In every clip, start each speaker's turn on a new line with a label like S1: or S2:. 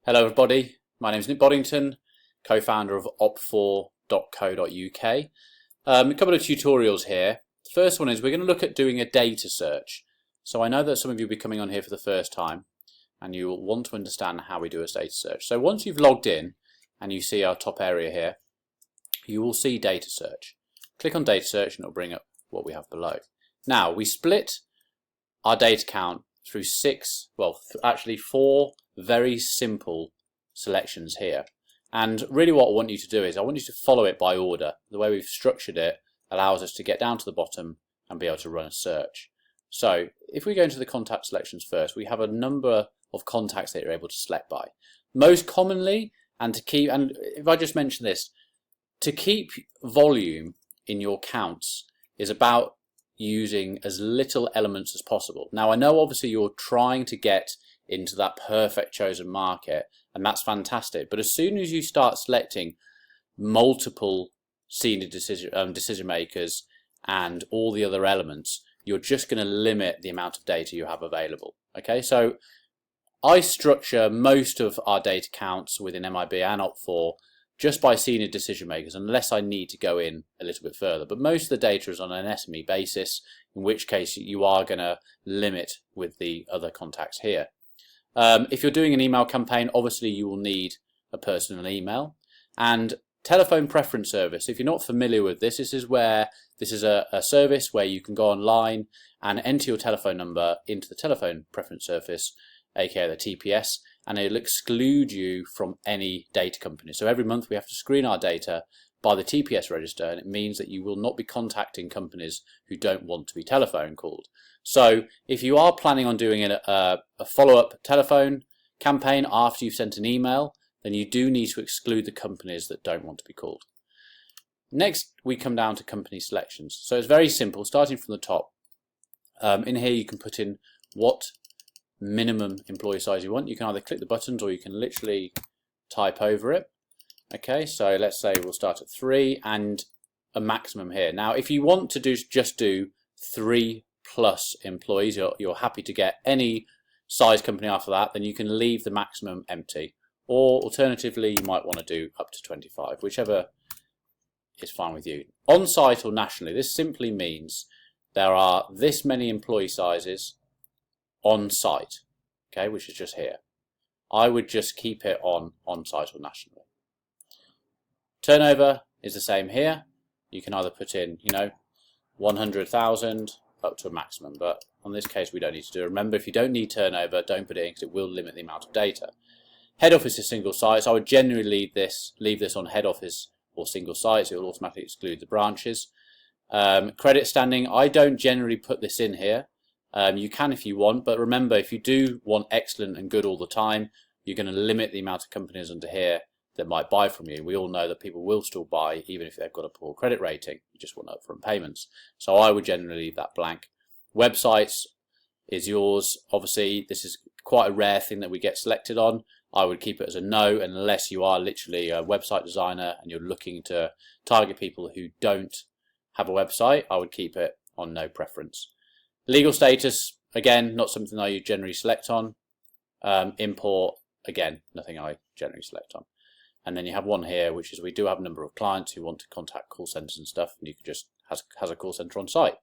S1: Hello everybody, my name is Nick Boddington, co-founder of Opt4.co.uk. A couple of tutorials here. The first one is we're going to look at doing a data search. So I know that some of you will be coming on here for the first time and you will want to understand how we do a data search. So once you've logged in and you see our top area here, you will see data search. Click on data search and it will bring up what we have below. Now we split our data count through four very simple selections here, and really what I want you to do is I want you to follow it by order. The way we've structured it allows us to get down to the bottom and be able to run a search. So if we go into the contact selections first, we have a number of contacts that you're able to select by. Most commonly, and if I just mention this, to keep volume in your counts is about using as little elements as possible. Now I know obviously you're trying to get into that perfect chosen market, and that's fantastic, but as soon as you start selecting multiple senior decision makers and all the other elements, you're just going to limit the amount of data you have available. Okay, so I structure most of our data counts within MIB and Opt4 just by senior decision makers, unless I need to go in a little bit further. But most of the data is on an SME basis, in which case you are going to limit with the other contacts here. If you're doing an email campaign, obviously you will need a personal email. And telephone preference service, if you're not familiar with this, this is a service where you can go online and enter your telephone number into the telephone preference service, aka the TPS, and it'll exclude you from any data company. So every month we have to screen our data by the TPS register, and it means that you will not be contacting companies who don't want to be telephone called. So if you are planning on doing a follow-up telephone campaign after you've sent an email, then you do need to exclude the companies that don't want to be called. Next, we come down to company selections. So it's very simple, starting from the top. In here you can put in what minimum employee size you want. You can either click the buttons or you can literally type over it. Okay, so let's say we'll start at 3 and a maximum here. Now if you want to just do 3+ employees, you're happy to get any size company after that, then you can leave the maximum empty. Or alternatively, you might want to do up to 25, whichever is fine with you. On-site or nationally, this simply means there are this many employee sizes on-site, okay, which is just here. I would just keep it on-site or nationally. Turnover is the same here. You can either put in, 100,000 up to a maximum, but on this case we don't need to do it. Remember, if you don't need turnover, don't put it in because it will limit the amount of data. Head office is single site, so I would generally leave this on head office or single site, so it will automatically exclude the branches. Credit standing, I don't generally put this in here. You can if you want, but remember, if you do want excellent and good all the time, you're going to limit the amount of companies under here that might buy from you. We all know that people will still buy even if they've got a poor credit rating. You just want upfront payments. So I would generally leave that blank. Websites is yours. Obviously, this is quite a rare thing that we get selected on. I would keep it as a no unless you are literally a website designer and you're looking to target people who don't have a website. I would keep it on no preference. Legal status, again, not something I generally select on. Import, again, nothing I generally select on. And then you have one here, which is we do have a number of clients who want to contact call centers and stuff, and you can just has a call center on site.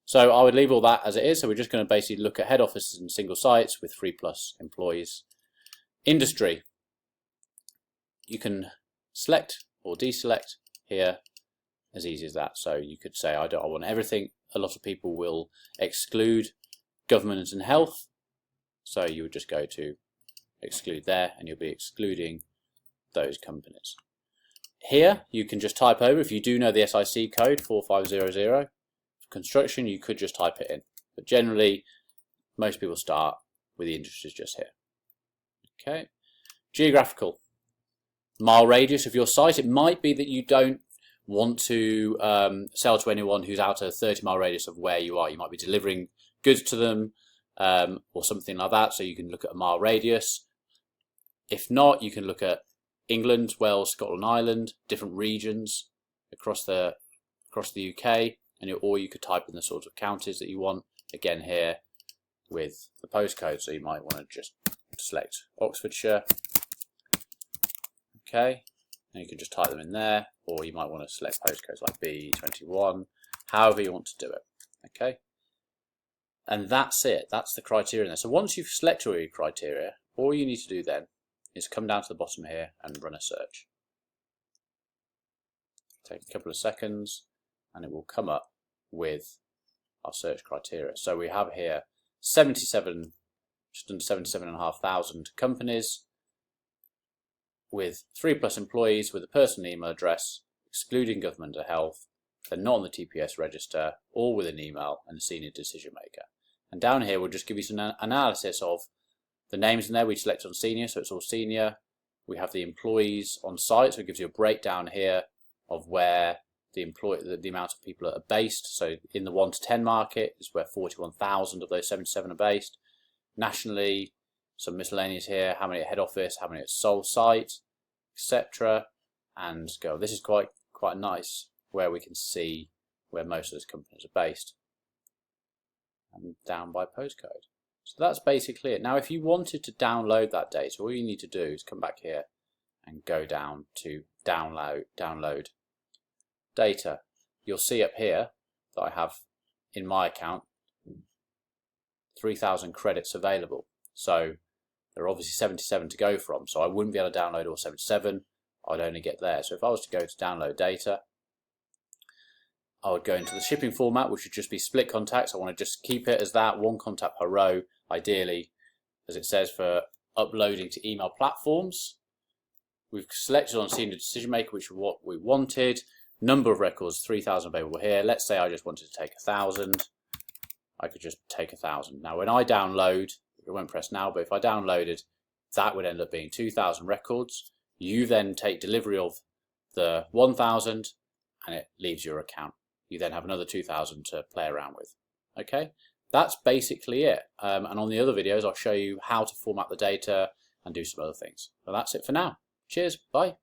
S1: So I would leave all that as it is. So we're just going to basically look at head offices and single sites with 3+ employees. Industry, you can select or deselect here, as easy as that. So you could say I want everything. A lot of people will exclude government and health, so you would just go to exclude there, and you'll be excluding those companies. Here you can just type over, if you do know the SIC code 4500 for construction, you could just type it in, but generally most people start with the industries just here. Okay, geographical, mile radius of your site. It might be that you don't want to sell to anyone who's out a 30-mile radius of where you are. You might be delivering goods to them or something like that, so you can look at a mile radius. If not, you can look at England, Wales, Scotland, Ireland, different regions across the UK, or you could type in the sort of counties that you want. Again here with the postcode, so you might want to just select Oxfordshire Okay, and you can just type them in there, or you might want to select postcodes like B21, however you want to do it. Okay, and that's it. That's the criteria in there. So once you've selected all your criteria, all you need to do then is come down to the bottom here and run a search. Take a couple of seconds and it will come up with our search criteria. So we have here 77, just under 77,500 companies with 3+ employees with a personal email address, excluding government or health. They're not on the TPS register, all with an email and a senior decision maker. And down here we'll just give you some analysis of the names in there. We select on senior, so it's all senior. We have the employees on site, so it gives you a breakdown here of where the amount of people are based. So in the 1 to 10 market is where 41,000 of those 77 are based. Nationally, some miscellaneous here, how many at head office, how many at sole site, etc. And go. This is quite nice, where we can see where most of those companies are based, and down by postcode. So that's basically it. Now if you wanted to download that data, all you need to do is come back here and go down to download data. You'll see up here that I have in my account 3,000 credits available. So there are obviously 77 to go from, so I wouldn't be able to download all 77. I'd only get there. So if I was to go to download data, I would go into the shipping format, which would just be split contacts. I want to just keep it as that, one contact per row, ideally, as it says, for uploading to email platforms. We've selected on senior decision maker, which is what we wanted. Number of records, 3,000 available here. Let's say I just wanted to take 1,000. I could just take 1,000. Now when I download, it won't press now, but if I downloaded, that would end up being 2,000 records. You then take delivery of the 1,000 and it leaves your account. You then have another 2,000 to play around with. Okay, that's basically it. And on the other videos, I'll show you how to format the data and do some other things. So that's it for now. Cheers, bye.